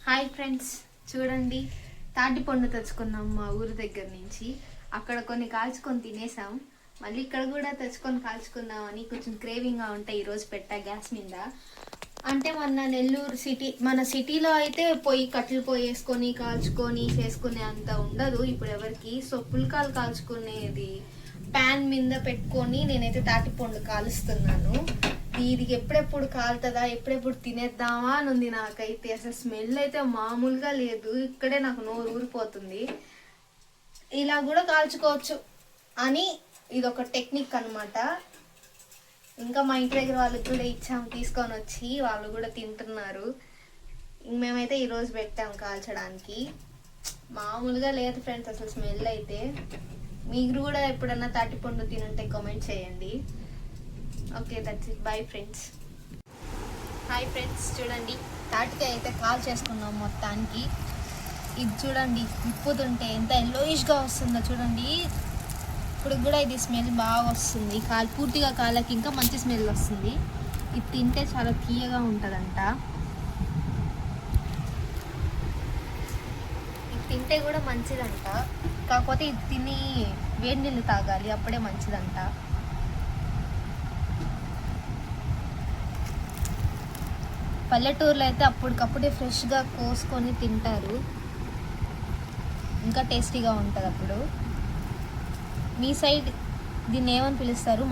Hi friends, చూడండి తాటిపండు తెచ్చుకున్నాం మా ఊరి దగ్గర నుంచి. అక్కడ కొన్ని కాల్చుకొని తినేసాం. మళ్ళీ ఇక్కడ కూడా తెచ్చుకొని కాల్చుకుందామని కొంచెం క్రేవింగ్గా ఉంటాయి. ఈరోజు పెట్టా గ్యాస్ మీద. అంటే మన సిటీలో అయితే కట్టెలు పొయ్యి వేసుకొని కాల్చుకొని చేసుకునే అంత ఉండదు ఇప్పుడు ఎవరికి. సో పుల్కాలు కాల్చుకునేది ప్యాన్ మీద పెట్టుకొని నేనైతే తాటిపండు కాలుస్తున్నాను. ఇది ఎప్పుడెప్పుడు కాలుతుందా, ఎప్పుడెప్పుడు తినేద్దామా అని ఉంది నాకైతే. అసలు స్మెల్ అయితే మామూలుగా లేదు. ఇక్కడే నాకు నోరు ఊరిపోతుంది. ఇలా కూడా కాల్చుకోవచ్చు అని ఇది ఒక టెక్నిక్ అనమాట. ఇంకా మా ఇంటి దగ్గర వాళ్ళకి కూడా ఇచ్చాము, తీసుకొని వచ్చి వాళ్ళు కూడా తింటున్నారు. మేమైతే ఈరోజు పెట్టాం కాల్చడానికి. మామూలుగా లేదు ఫ్రెండ్స్ అసలు స్మెల్ అయితే. మీరు కూడా ఎప్పుడన్నా తాటిపండు తినుంటే కామెంట్ చేయండి. Okay, that's it. Bye friends. Hi friends, చూడండి తాటికాయ అయితే కాల్ చేసుకున్నాం మొత్తానికి. ఇది చూడండి విప్పుతుంటే ఎంత ఎల్లోయిష్గా వస్తుందో చూడండి. ఇప్పుడు కూడా ఇది స్మెల్ బాగా వస్తుంది. పూర్తిగా కాలకి ఇంకా మంచి స్మెల్ వస్తుంది. ఇది తింటే చాలా తీయగా ఉంటుందంట. ఇది తింటే కూడా మంచిదంట. కాకపోతే ఇది తిని వేడి నీళ్ళు తాగాలి, అప్పుడే మంచిదంట. పల్లెటూరులో అయితే అప్పటికప్పుడే ఫ్రెష్గా కోసుకొని తింటారు, ఇంకా టేస్టీగా ఉంటుంది. అప్పుడు మీ సైడ్ దీన్ని ఏమని పిలుస్తారు?